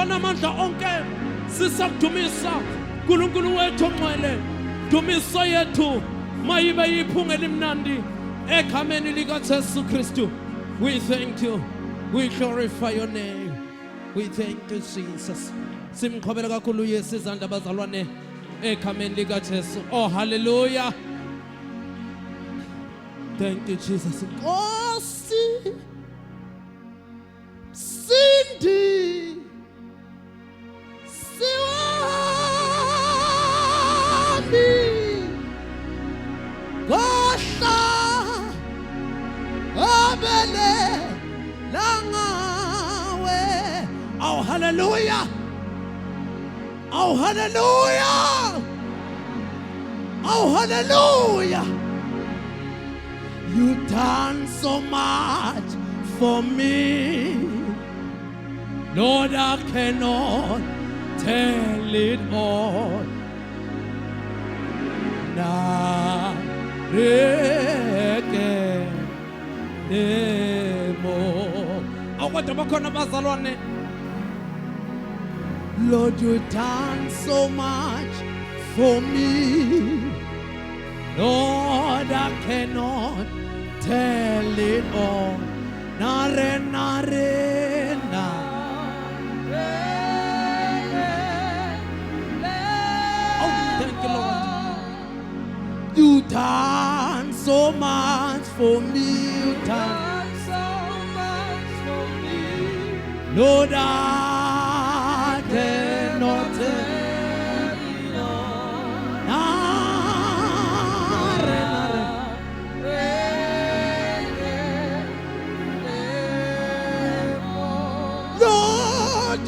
namandla onke sisakudumisa uNkulunkulu wethu ongcwele. Dumiso yethu mayibe yiphunga elimnandi egameni likaJesu Kristu. We thank you. We glorify your name. We thank you, Jesus. Simqhobela kakhulu Yesu izandla bazalwane egameni likaJesu. Oh hallelujah. Thank you, Jesus. Nkosi Sindi Siwami Gosha Abele Langawe. Oh hallelujah. Oh hallelujah. Oh hallelujah. You done so much for me, Lord, I cannot tell it all. Na reke nemo. Awukade bakhona bazalwane. Lord, you done so much for me, Lord, I cannot tell it all. Nare nare na. Oh, thank you, Lord. You done so much for me. You done so much for me, Lord, I cannot tell.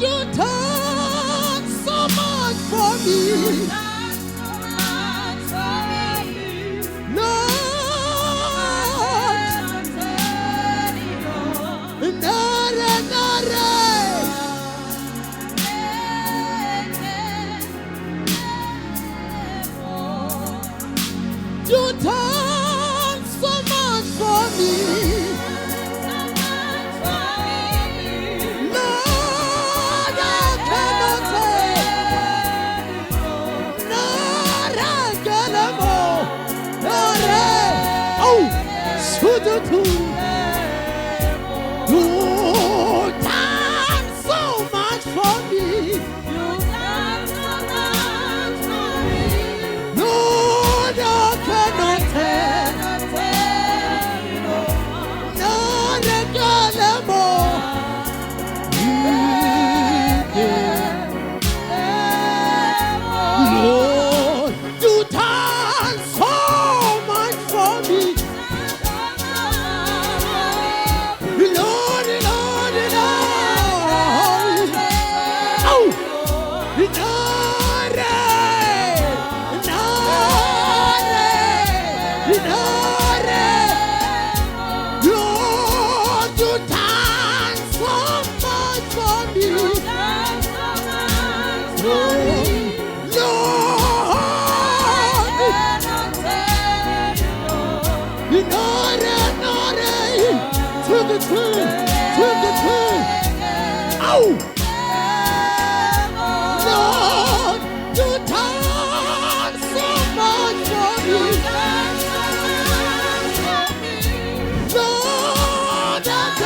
You done so much for me. Lord, nare nare. You done so much for me. You done so much for me. You done so much for me. Lord, I cannot tell. Lord, I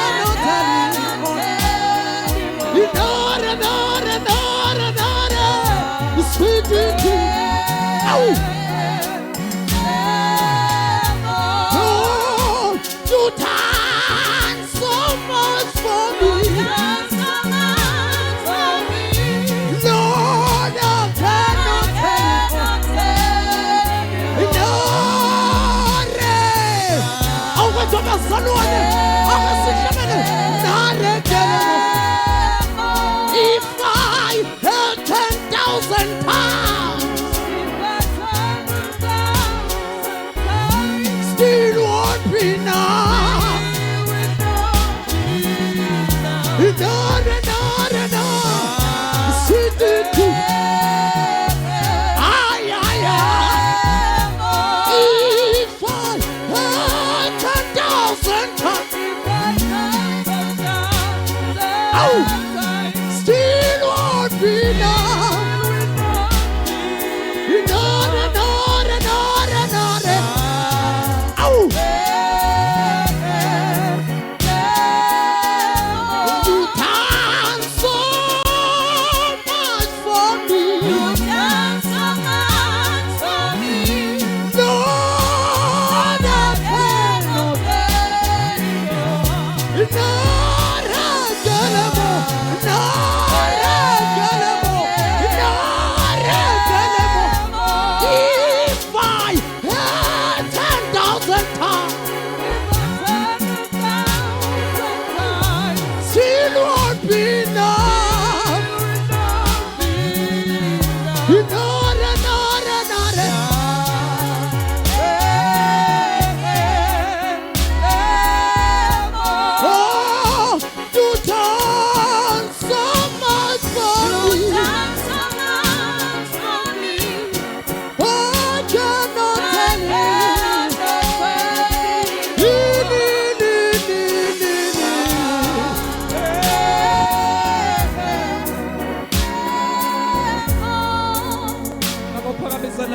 cannot more. Lord, you done so much for me. If I had 10,000 pounds, still won't be enough. If I had 10,000 pounds,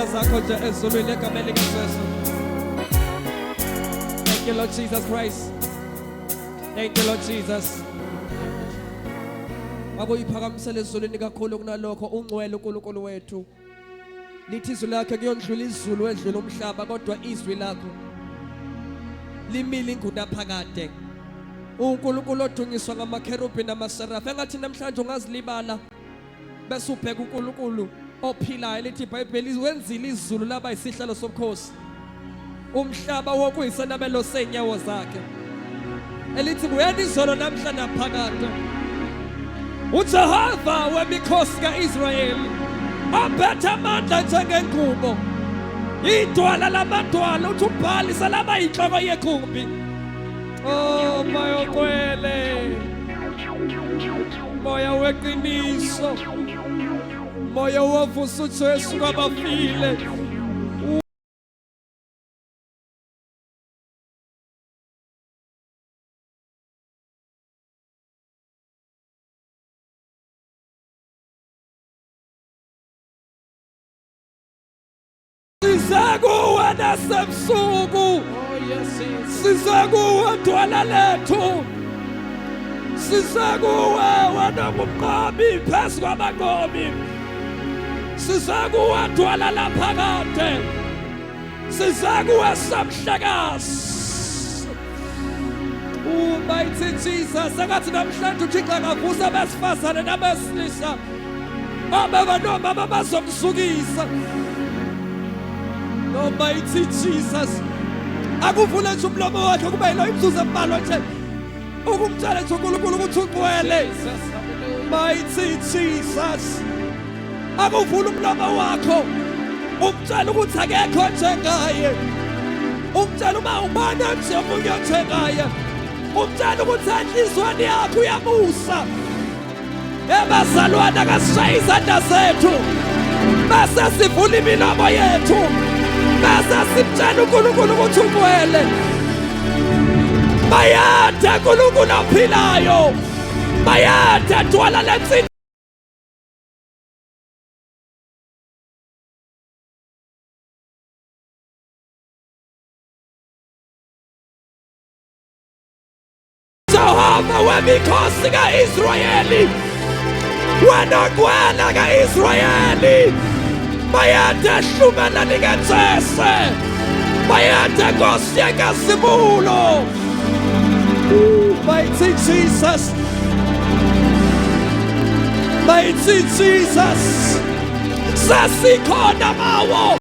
izandla zakho nje ezulwini egameni likaJesu. Thank you, Lord Jesus Christ. Thank you, Lord Jesus. Akuyiphakamisele ezulwini kakhulu kunalokho ungcwele uNkulunkulu wethu. Lithi izwi lakhe kuyondlula izulu wedlula umhlaba kodwa izwi lakho limile ingunaphakade. uNkulunkulu odunyiswa ngamakherubhi namaserafi. Engathi namhlanje ungazilibala bese ubheka uNkulunkulu ophilayo. Lithi iBhayibheli wenzile izulu laba isihlalo sobukhosi, umhlaba wokuyisenabelo senyawo zakhe. Elithi buyani izolo namhla naphakade. uJehova wemikhosi kaIsrayeli aphethe amandla njengengubo, idwala lamadwala. Uthi uBhali salaba inhloko yekhumbi. Oh moya okwele, moya weqiniso, moya wovusa uJesu kwabafile. Sizakuwe nasebusuku, sizakuwe dwala lethu, sizakuwe wena ngumnqobi phezu kwabanqobi, sizakuwe dwala laphakade, sizakuwe samhlakazi. Mighty Jesus, akathi namhlanje uThixo angavusa abesifazane nabesilisa ababanoma bazomsukisa. Almighty Jesus, akuvule nje umlomo wakhe kube yilo imzuzu embalwa nje ukumtshela nje uNkulunkulu ukuthi ugcwele. Mighty Jesus, akuvule umlomo wakho umtshela ukuthi akekho njengaye, umtshela uma ubona nje omunye njengaye, umtshela ukuthi enhlizweni yakho uyabusa. Ebazalwane akasishaye izandla zethu bese sivula imilomo yethu bese simtshela uNkulunkulu ukuthi ugcwele. Bayade uNkulunkulu ophilayo, bayade dwala lensi. Jehova wemikhosi kaIsrayeli, wena gwela kaIsrayeli, bayade hlumela likaJese, bayade Nkosi yenkazimulo. Mighty Jesus, mighty Jesus, sasikhona mawo.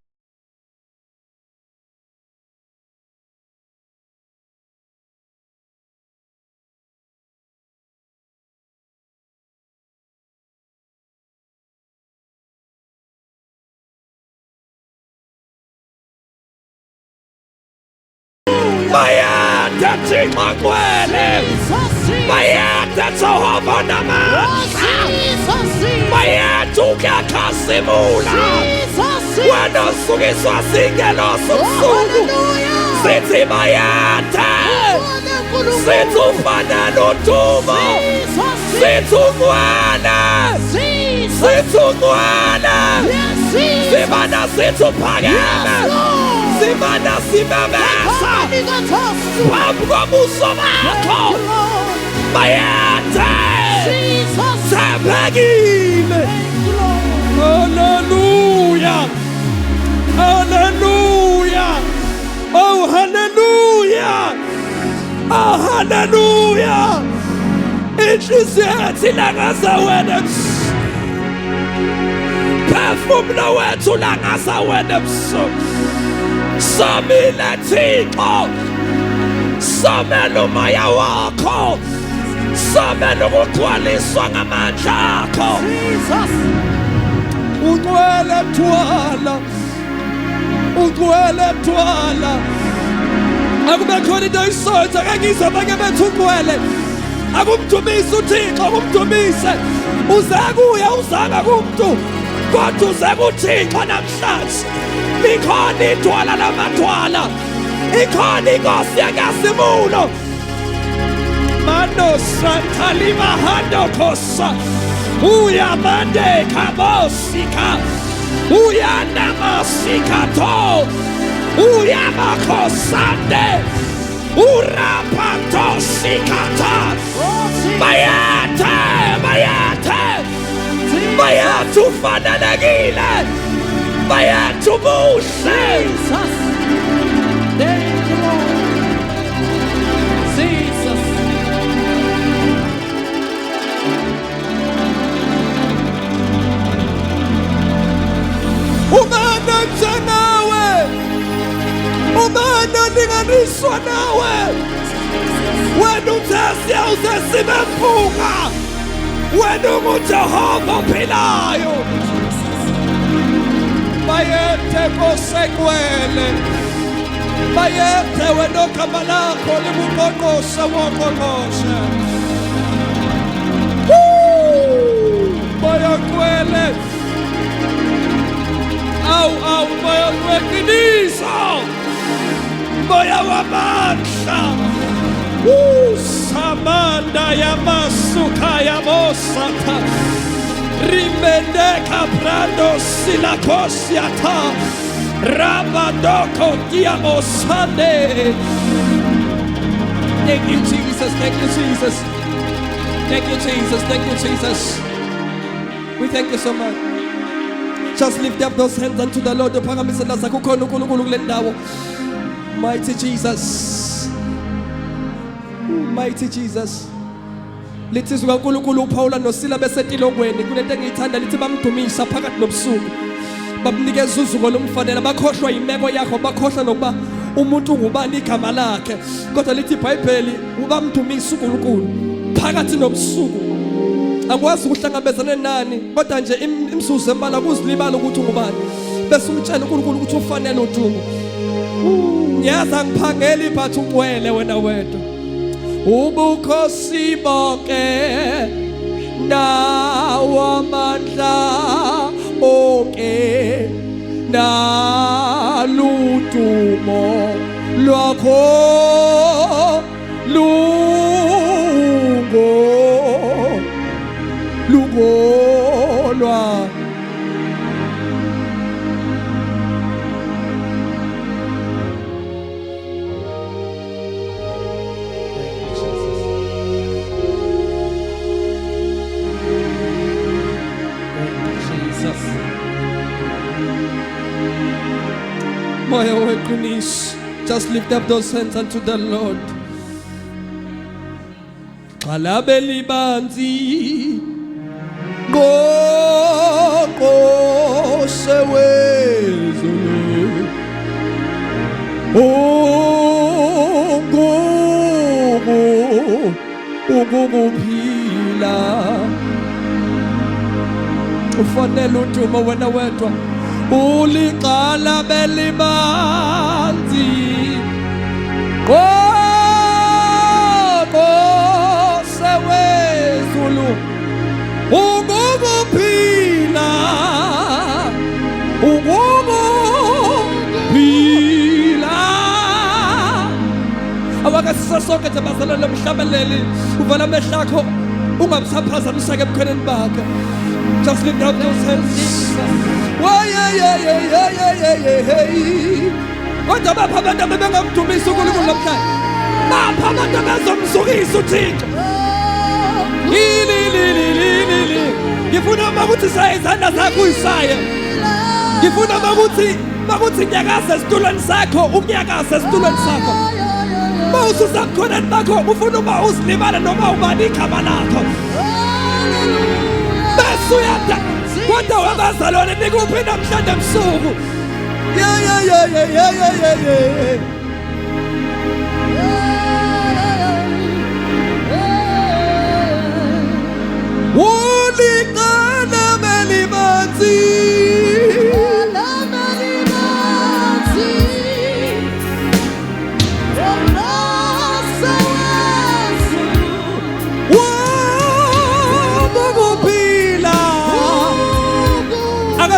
Bayade Thixo ngcwele, bayade Jehova namandla, bayade ukuyakhazimula. Wena usukiswa singelosi ubusuku, sithi bayade, sithi ufanele udumo, sithi ungcwele, sithi ungcwele, sibana sithi uphakeme, sibana simemeza phambi kobuso bakho. Bayade sebekile. Hallelujah, hallelujah, oh hallelujah, oh hallelujah. Inhliziyo yathi ilangaza wena, phefumulo wethu ulangaza wena ebusuku. Somile Thixo, somela umoya wakho, somela ukugcwaliswa ngamandla akho. Ugcwele dwala, ugcwele dwala. Akube khona into oyisonza ngangizwa abanye bethu ugcwele. Akumdumise uThixo, akumdumise. Uze kuye uzanga kumuntu, kodwa uze kuThixo namhlanje. Likhona idwala lamadwala, ikhona inkosi yenkazimulo. Mano santalima hando kosa, uyamande kabosika, Uyanamasikato, Uyamakosande, Urapato sikata, Mayate, Mayatu fananagile, Mayatu bushe. Jesus. Thank you, Lord. Jesus. Umana nawe, umana ndinganiswa nawe, wena uthesi awusesibephunga, wena unguJehova ophilayo. Bayethe kosekwele, bayethe wena ogama lakho libuqoqoshe woqoqoshe. Bayakwele. Au, moya weqiniso, moya wamandla, samanda yamasuka yamosata, rimendeka brando silakosiata, rabadoko diamosande. Thank you, Jesus. Thank you, Jesus. Thank you, Jesus. Thank you, Jesus. We thank you so much. Just lift up those hands unto the Lord. Mighty Jesus. Mighty Jesus. Lithi uNkulunkulu uPaula noSila besetilongweni kunento engiyithanda lithi bamdumisa phakathi nobusuku. Bamnikeza uzuko lomfanele bakhohlwa imeko yakho bakhohlwa nokuba umuntu ungubani igama lakhe. Kodwa lithi iBhayibheli ubamdumisa uNkulunkulu phakathi nobusuku. Akwazi ukuhlangabezana nani kodwa nje imsuzu emala kuzilibala ukuthi ungubani bese umtshela uNkulunkulu ukuthi ufanele udumo. Ngiyaza ngiphangela ibhathi ungcwele wena wedwa. Ubukhosi bonke nawamandla onke naludumo lwakho lungolwa. Moya weqiniso, just lift up those hands unto the Lord. Xalabe libanzi ngqongqoshe wezulu ukukuphila ufanele udumo wena wedwa uliqalabe libanzi ngqongqoshe wezulu ukukuphila awake sisonke nje bazalwane lomhlabeleli uvala amehlo akho ungamsaphazamiseka ebukhoneni bakhe. Just lift up those hands. Kodwa bapha abantu abebengamdumisa uNkulunkulu namhlanje, bapha abantu abazomzukisa uThixo. Ngifuna ukuthi saye izandla zakho uyisaye. Ngifuna ukuthi nyakaza esitulweni sakho, unyakaza esitulweni sakho. Mawususa khona bakho ufuna uma uzilibala noma ubani igama lakho. Bese uyada kodwa wabazalwane nikuphi namhlanje ebusuku. Uliqala belibanzi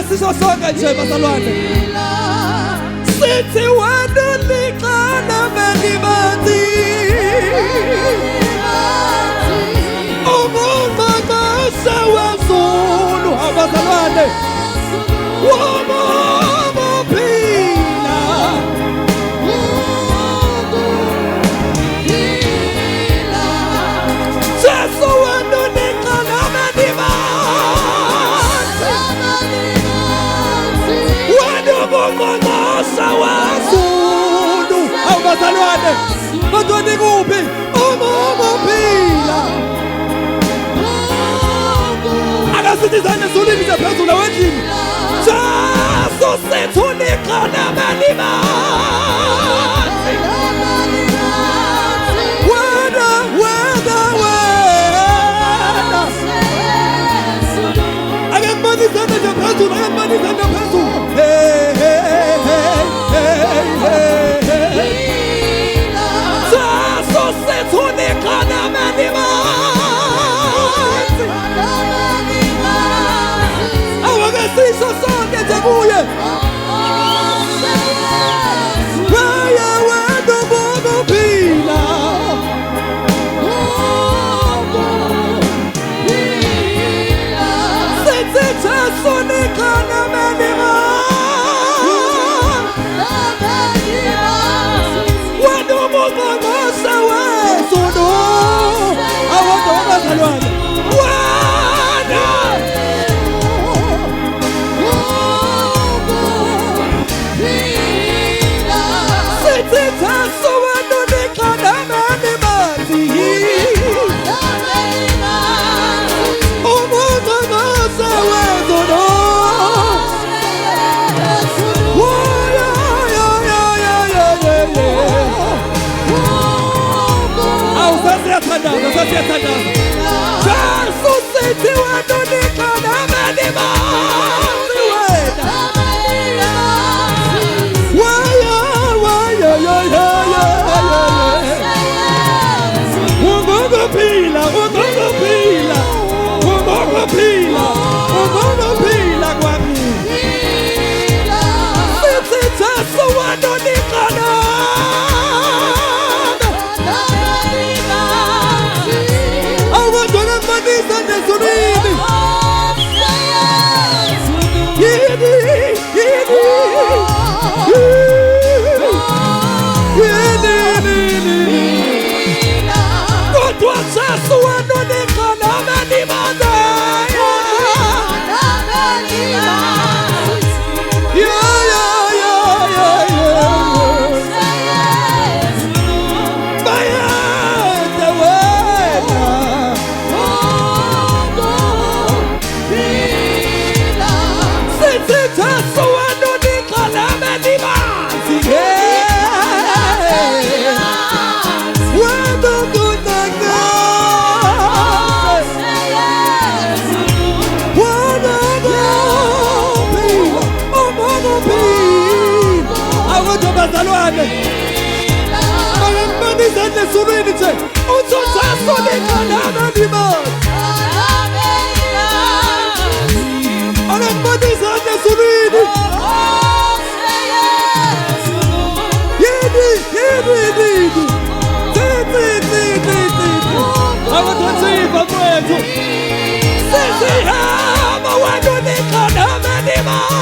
siso sonke nje bazalwane sithi wena uliqala belibanzi ungumaqasa wezulu abazalwane Bazalwane, batoni kuphi umuphila akasithi izandla ezulwini zaphezulu awendlini Jesu sethunika nabalimazi wena akembona izandla zaphezulu akembona izandla phezulu hey hey hey hey awakasiso sonke nje kuye waya wena umuphila sithi Jesu nikhona wena umungqongqoshe wezulu awodwa wabazalwane Jesu sithi wena unikhona nabalimazi wena ungokuphila kwami sithi Jesu wena unikhona bazalwane akembona izandla ezulwini nje uthi Jesu nikhona nabalimazi akembona izandla ezulwini yini awathathiva kwethu sesihamba wena unikhona nabalimazi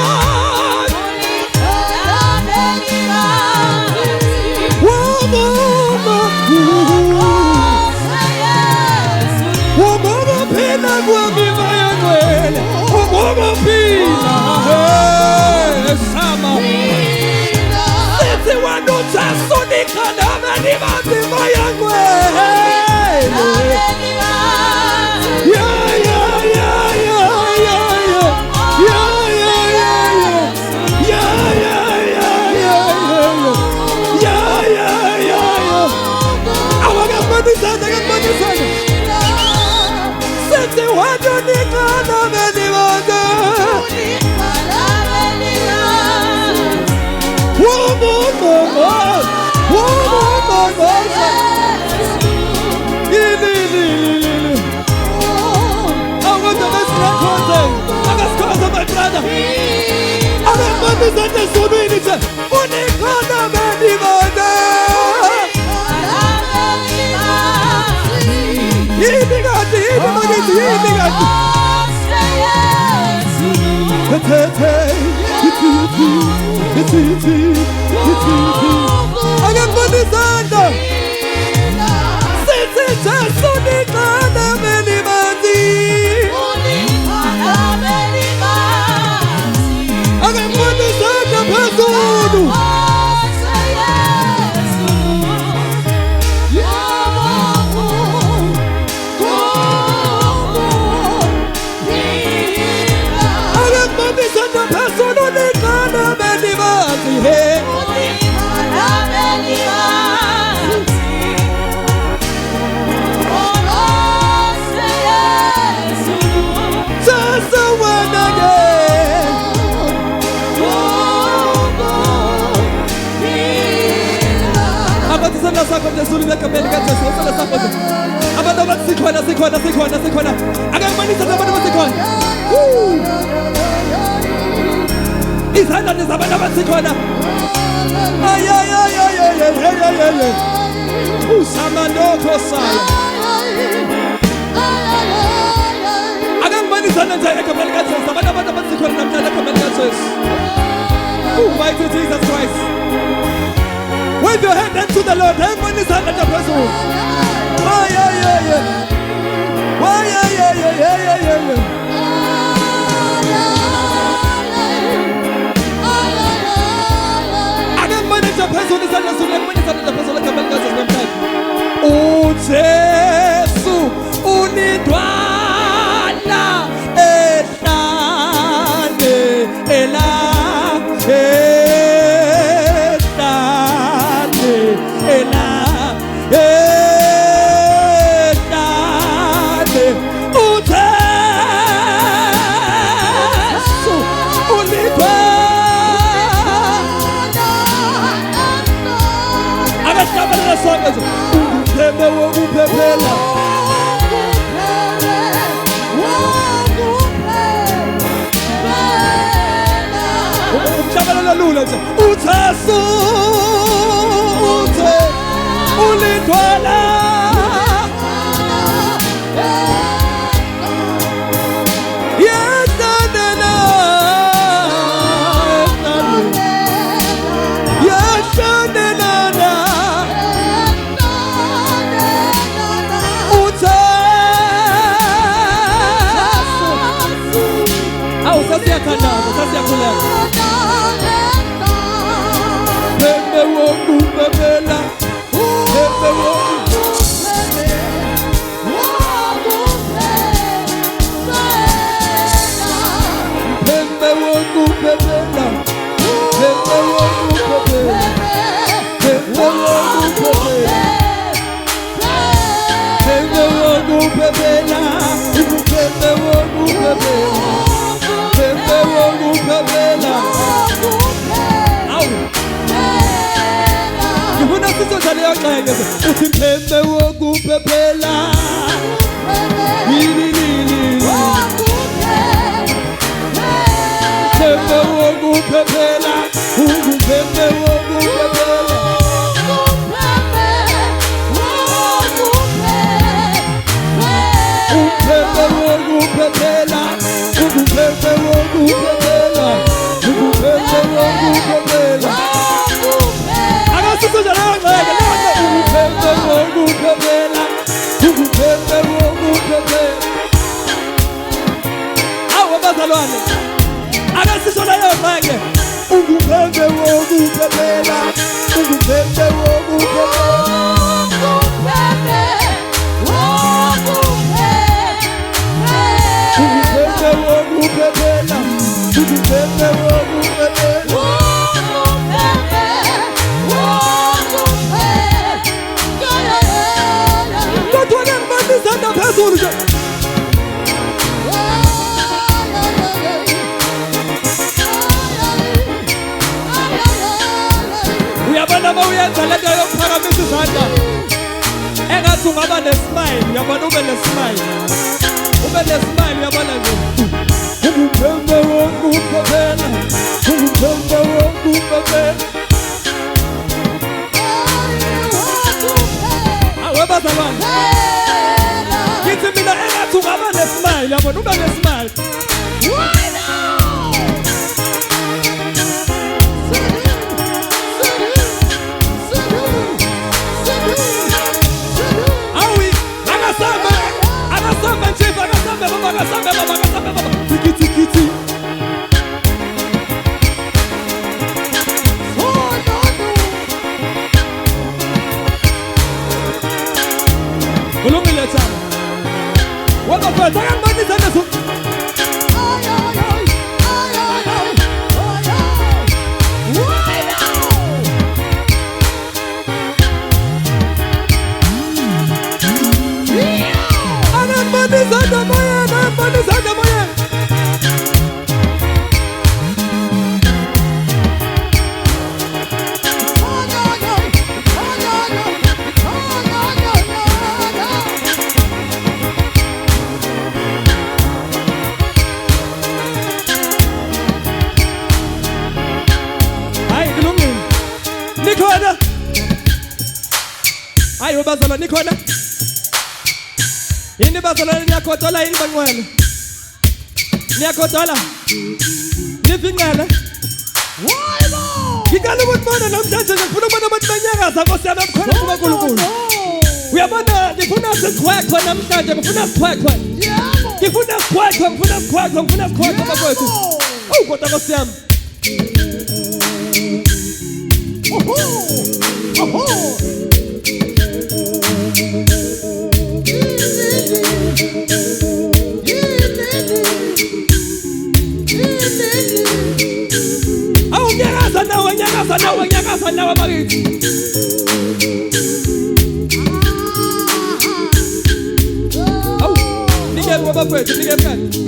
Hey, Akakubona izandla. Sithi Jesu uliqanda belibanzi. Akakubona izandla phezulu. Akakubona izandla phezulu uliqanda belibanzi. Hey. Isandla sakho phezulu egameni kaJesu. Isandla sakho nje. Abantu abathi sikhona. Akakubona izandla abantu abathi sikhona. Izandla nje zabantu abathi sikhona. Ay. Usamandoko saya. Akakubona izandla nje egameni kaJesu. Abantu abathi sikhona namhlanje egameni kaJesu. Oh, mighty Jesus Christ. Wave your hand unto the Lord. Everyone is hand at the person. Oh, yeah. Oh, yeah. I don't manage the person. Is under the person like a man does sometimes. Oh, Jesus. Unidwana. Ela. Ngicela bazalwane nikhona? Yini bazalwane niyakhodola yini bangcwele? Niyakhodola? Nivingcele? Ngicela ukubona namhlanje ngifuna ukubona abantu banyakaza Nkosi yami emkhona kuNkulunkulu. Uyabona ngifuna sikhwekho namhlanje ngifuna sikhwekho. Ngifuna sikhwekho bakwethu. Oh kodwa Nkosi yami. Nyakaza nawe bakithi. Awu nike ngoba kwethu nike kanti.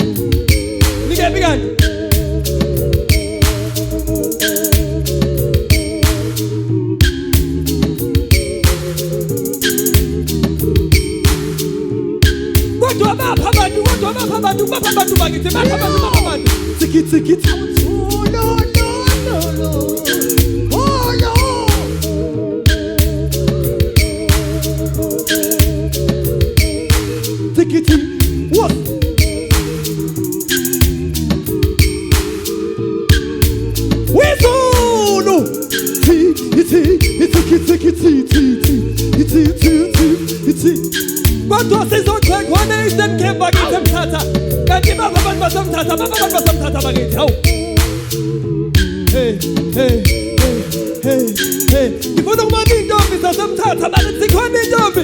Nike kanti. Kodwa bapha abantu bakithi bapha abantu. Tsikitsikiti. What? Wizolo! Kodwa sizoxhekwana isemkhemba bakithi emthatha. Kanti baba abantu basamthatha bakithi. Hawu. Hey. Ngifuna ukubona intombi zasamthatha bakithi sikhona intombi.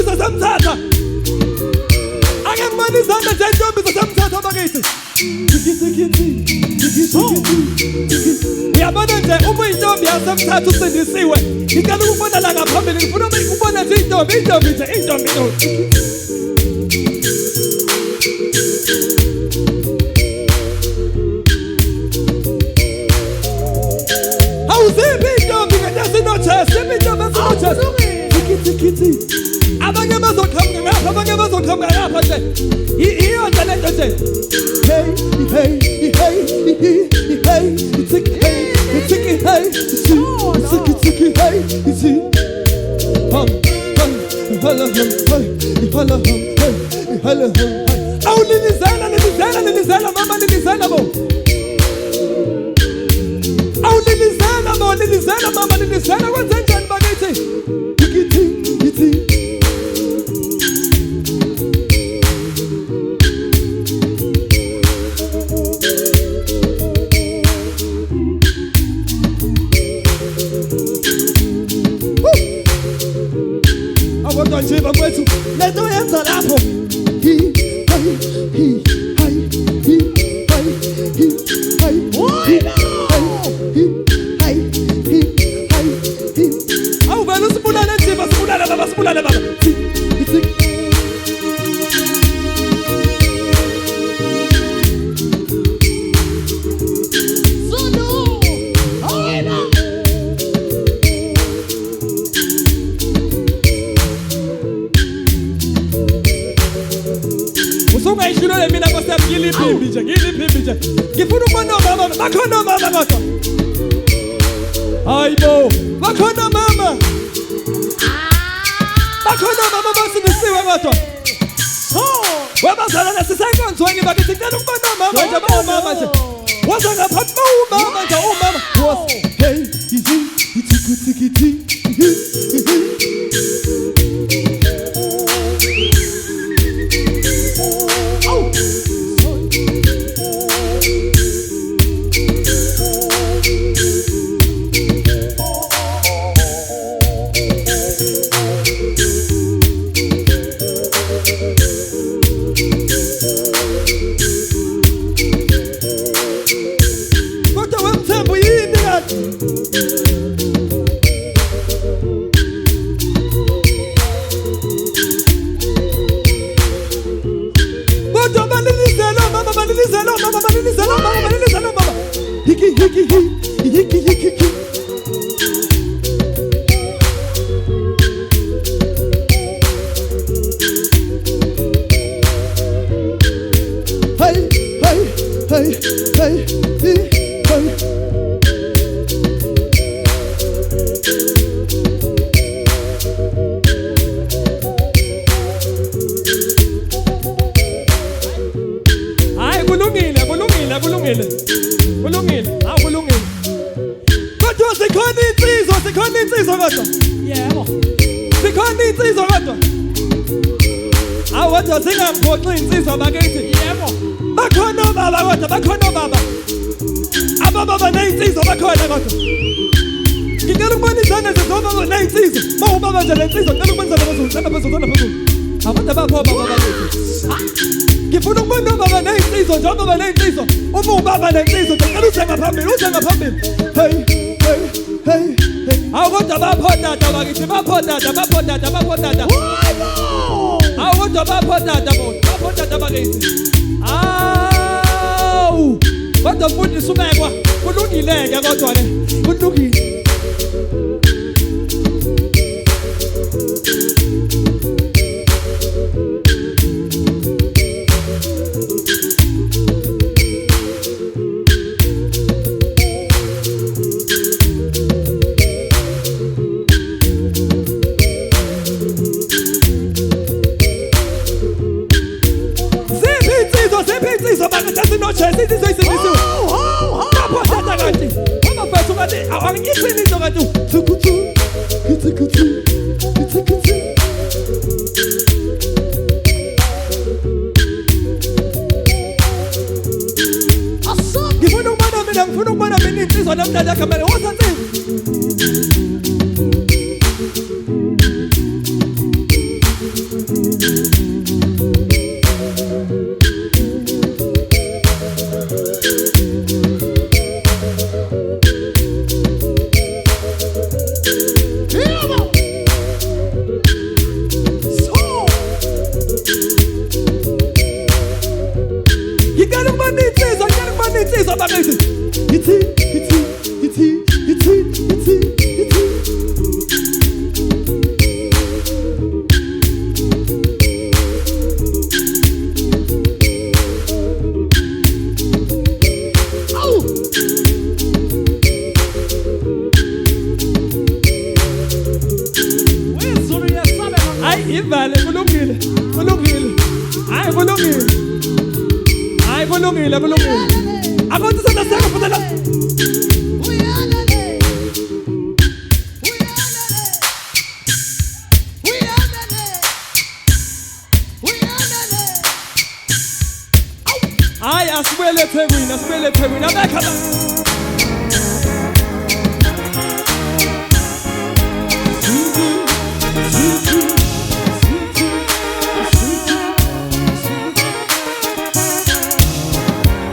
Sasamthatha ake ngibona izandla nje intombi zasamthatha bakithi. Uyabona nje uma intombi yasamthatha usindisiwe ngicela ukubona la ngaphambili ngifuna ukubona nje intombi awuziphi intombi ngesinotshesi Tikiti. Abanye bazoqhamuka ngapha nje. Iyonja lento nje. Hey. Hello. Awu lilizela mama lilizela bo. Awu lilizela mama lilizela kwenze njani bakithi? Tikiti. Awodwa nje bakwethu lento yenza lapho. Awuvela usibulale nje basibulale baba. Usungayishilo mina Nkosi yami ngiliphimbi nje. Ngifuna ukubona mama bakhona mama kodwa. Hayibo bakhona mama. Basindisiwe kodwa. Webazalwane sisenkonzweni bakithi ngicela ukubona mama nje mama nje. Waza ngaphansi umama nje umama. Hey tikiti. kulungile kulungile kodwa sikhona insizwa kodwa Yebo. sikhona insizwa kodwa kodwa zingamphoxi insizwa bakithi Yebo. bakhona obaba kodwa bakhona obaba ababa nezinsizwa bakhona kodwa ngicela ukubona izandla zezobaba nezinsizwa mawubaba nje lensizwa ngicela ukubona izandla phezulu abantu abapho baba bakithi ngifuna ukubona obaba nezinsizwa nje obaba nezinsizwa uma ubaba nezinsizwa ngicela uze ngaphambili hey awukodwa bapho tata bakithi bapho tata awukodwa bapho tata bakithi kodwa mfundisi ubekwa kulungileke kodwa ke kulungile ngifuna ukubona mina insizwa namhlanje akamele wosansizwa asibuyele eThekwini abekha la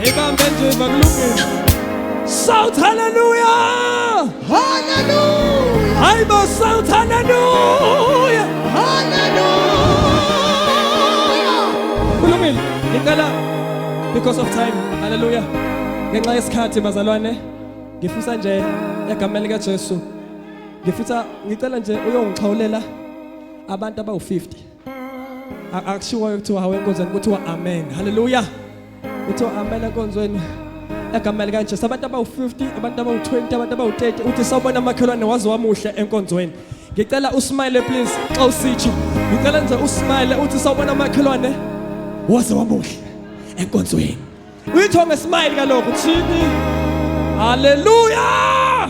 ebambe nje bakulungile shout hallelujah hayi bo shout hallelujah kulungile ngicela because of time hallelujah ngenxa yesikhathi bazalwane ngifisa nje egameni lika Jesu ngicela nje uyongixhawulela abantu abawu50 akushiwo kuthiwa hawe enkonzweni kuthiwa amen hallelujah kuthiwa amen enkonzweni egameni lika Jesu abantu abawu50 abantu abawu20 abantu abawu30 uthi sawubona amakhelwane wazi wamuhle enkonzweni ngicela usmile please xa usitsho ngicela nje usmile uthi sawubona amakhelwane wazi wamuhle enkonzweni uyithome smile kalokho thini hallelujah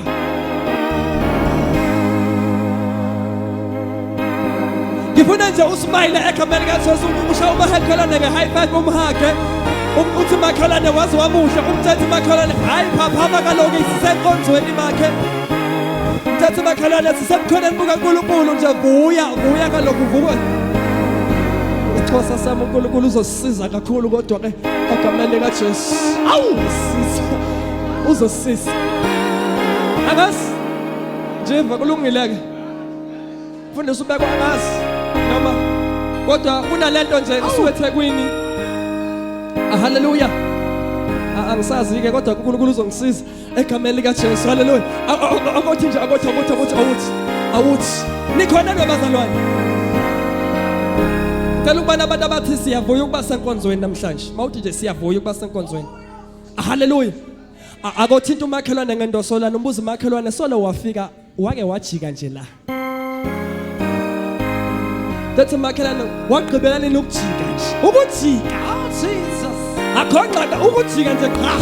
ngifuna nje usmile egameni kaJesu usha umakhelwane ke high five umhage uthi makhelwane wazi wamuhle umthethe makhelwane hayi phaphama kalokho isisenkonzweni bakhe umthethe makhelwane sisemkhoneni bukaNkulunkulu nje vuya kalokho vuka Thosa sami uNkulunkulu uzosisiza kakhulu kodwa ke egameni likaJesu uzosisiza angazi nje kulungileke mfundisi ubekwa angazi noma kodwa kunalento nje isuke eThekwini haleluya angisazi ke kodwa uNkulunkulu uzongisiza egameni likaJesu haleluya akothi nje awuthi nikhona nobazalwane Cela ukubana abantu abathi siyavuya ukuba senkonzweni namhlanje. Mawuthi nje siyavuya ukuba senkonzweni. Haleluya. Akothinta umakhelwane ngendosolana umbuzo umakhelwane solo wafika wake wajika nje la. Thatha umakhelwane wagqibelana nokujika nje. Ukujika. Oh Jesus. Akhonqa ukujika nje qha.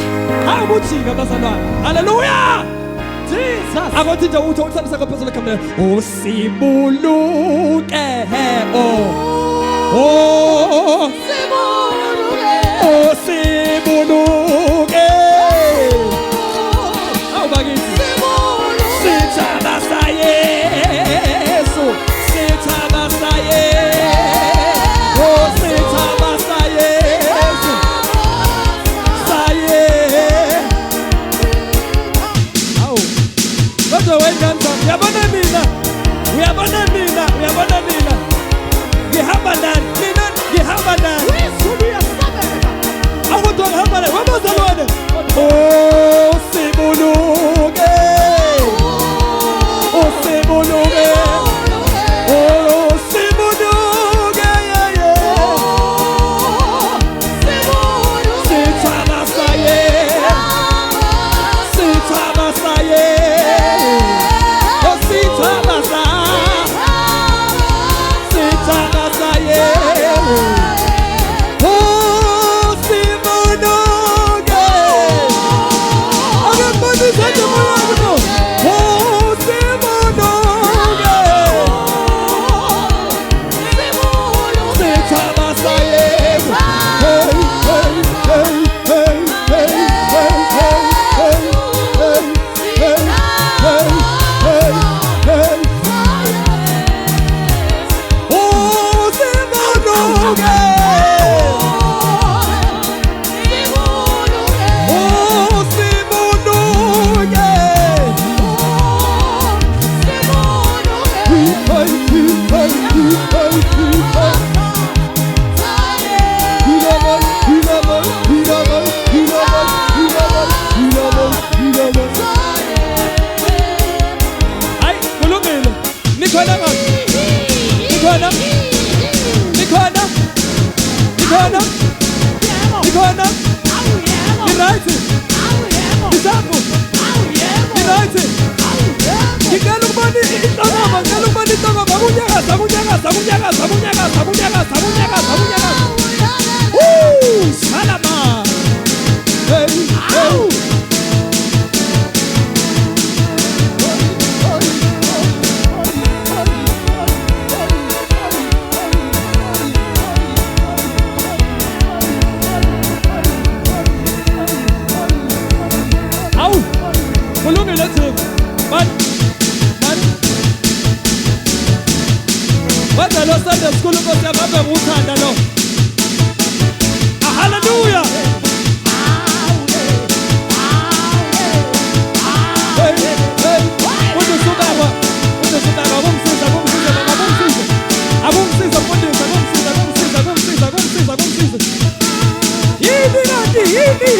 Hayi ukujika bazalwane. Hallelujah. Jesus. Akothi nje uthi uthanda sakho phezulu ekhanda. Usibuluke oh Usibuluke. Awubakithi. Sithaba sa Yesu. Sithaba sa Yesu. Oh sithaba sa Yesu. Sa Yesu. Awu. Kodwa wengani uyabona mina. Uyabona mina. Uyabona mina. Ngihamba nani? Mina ngihamba nani? Awuthi ngihamba nani? Wabazalwane. Oh sibuluke. Oh sibuluke. Oh sibuluke yeah yeah. Sithaba sa Yesu. Sithaba sa Yesu. Oh sithaba sa. Sithaba sa Yesu. Oh sibuluke. Akabona izandla manje. Oh sibuluke. Sithaba sa Yesu. Hey hey hey hey hey hey hey hey hey hey hey. Oh sibuluke. Oh sibuluke. Hey hey hey hey hey. Ay, kulungile. Nikhona ngaphi? Nikhona? Nikhona? Nikhona? Nikhona? Ni-right? Nisapho? Ni-right? Ngicela ukubona inhlangano, ngicela ukubona inhlangano. Akunyakaza, akunyakaza, akunyakaza, akunyakaza, akunyakaza, akunyakaza, akunyakaza. Woo! Salama. Hey, hey. Au! Kulungile Thixo. Wenza lo Sunday school Nkosi yami abe nguthanda lo. Hallelujah. Hey, hey. Udusubaba bomsiza. Abomsiza mfundisi, abomsiza. Yini kanti yini.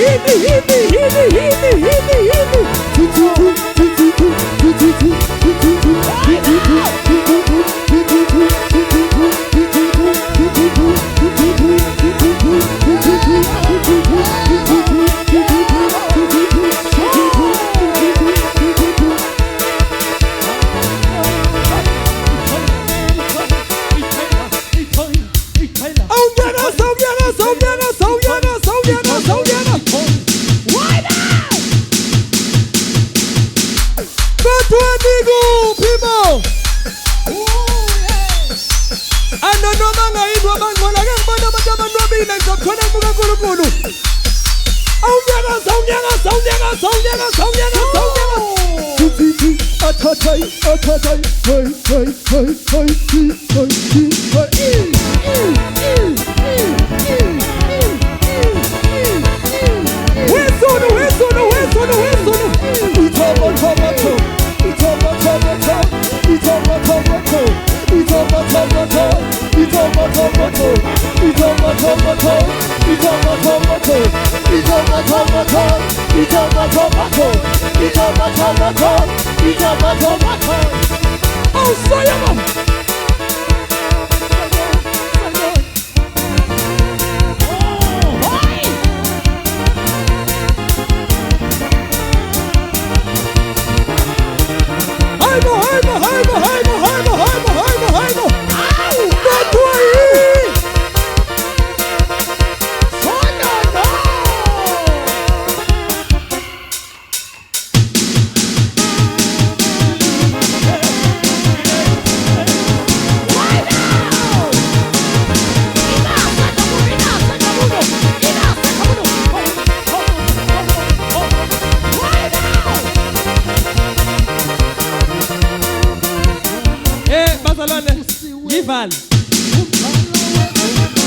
ngivale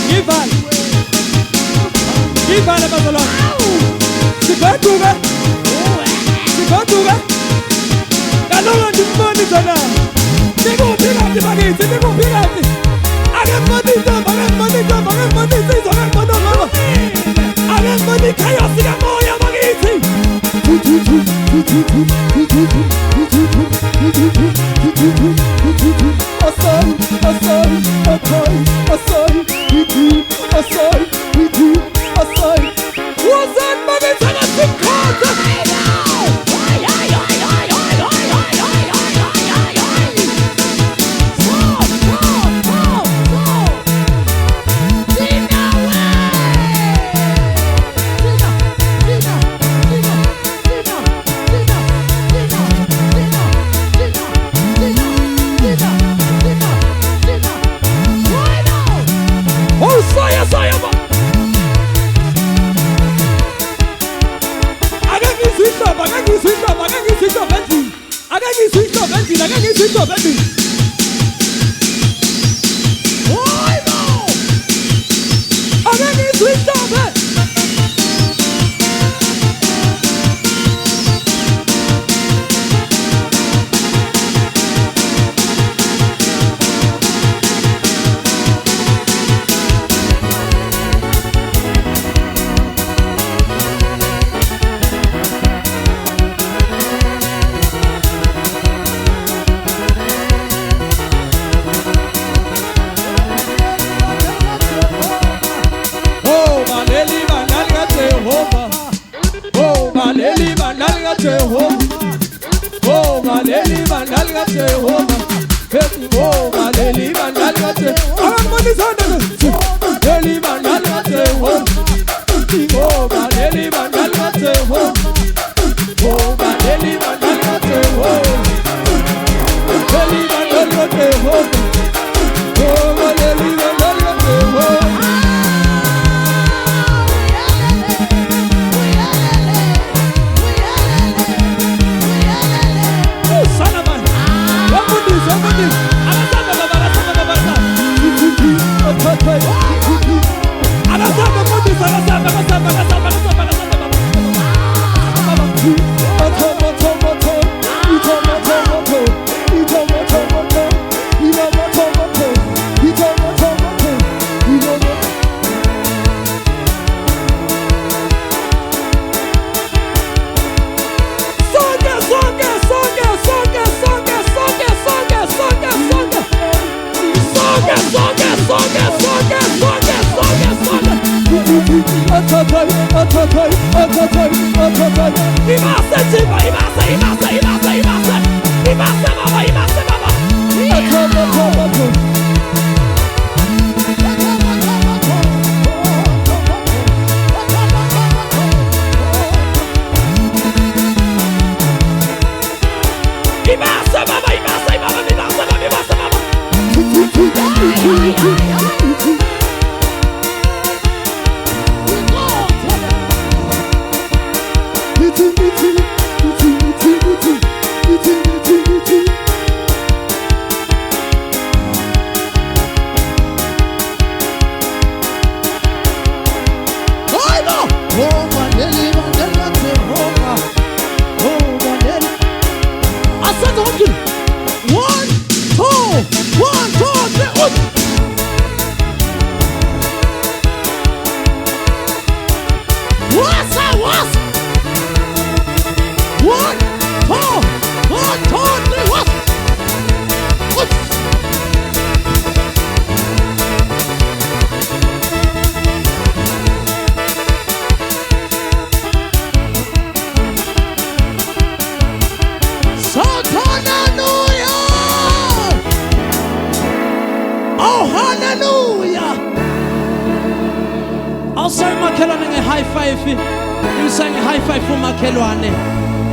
ngivale ngivale bazalwane sigoduke sigoduke kaloku ndimbonisa na nikuphi kanti bakithi nikuphi kanti akembonisa akembonisa akembonisa izokembona mama akembona ichaos kamoya bakithi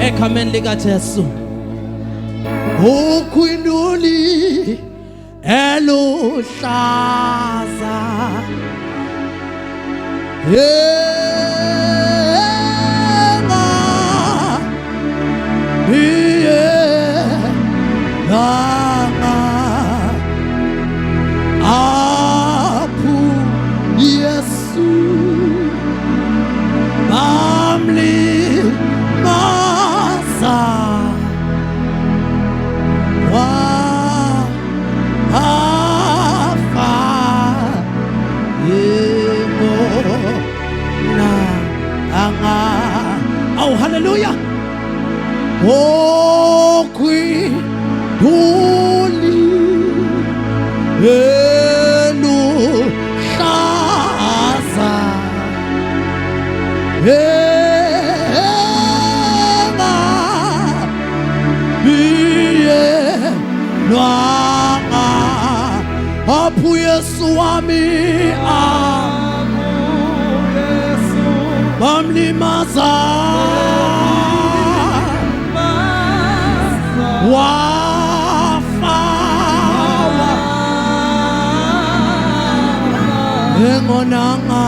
Ekameni likaJesu ukwinduli eluhlaza yema iye lama Oh, hallelujah. Oh, Queen Holy Eluhlaza Lwanga apho Yesu wami bamlimaza wafa engonanga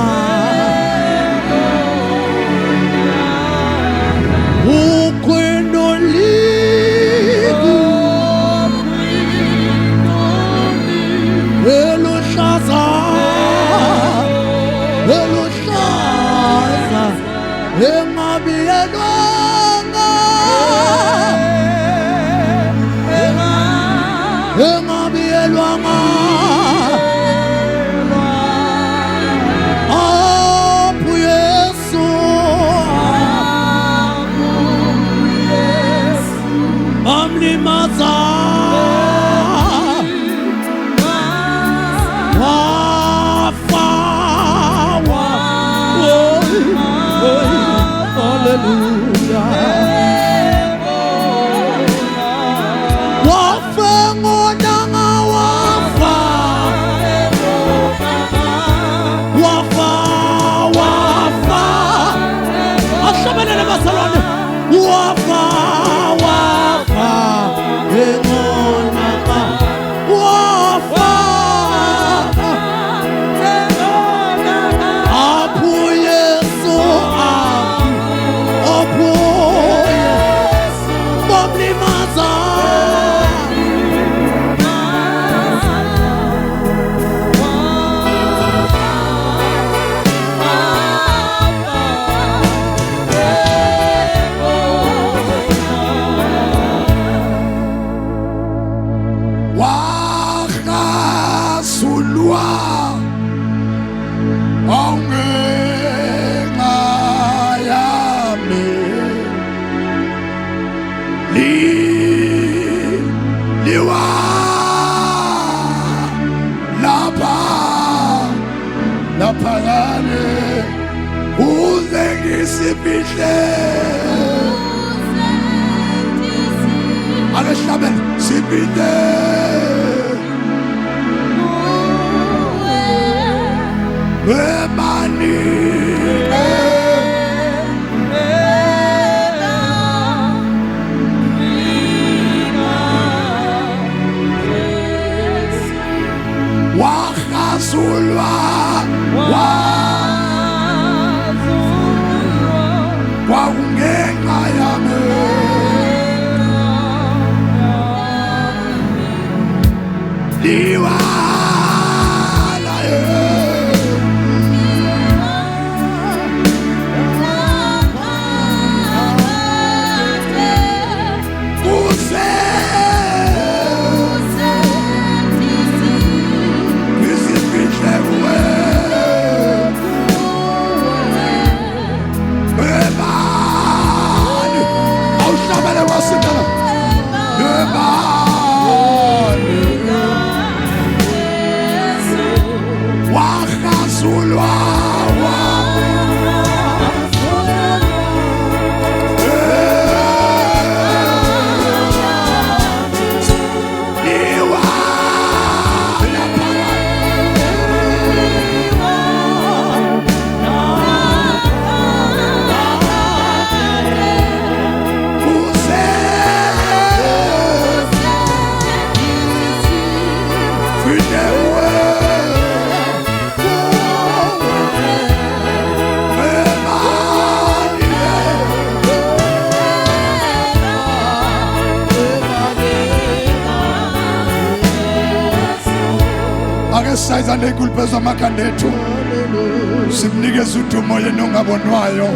Sayiza nekulpeza makandethu simnikeza udumo yena ongabonwayo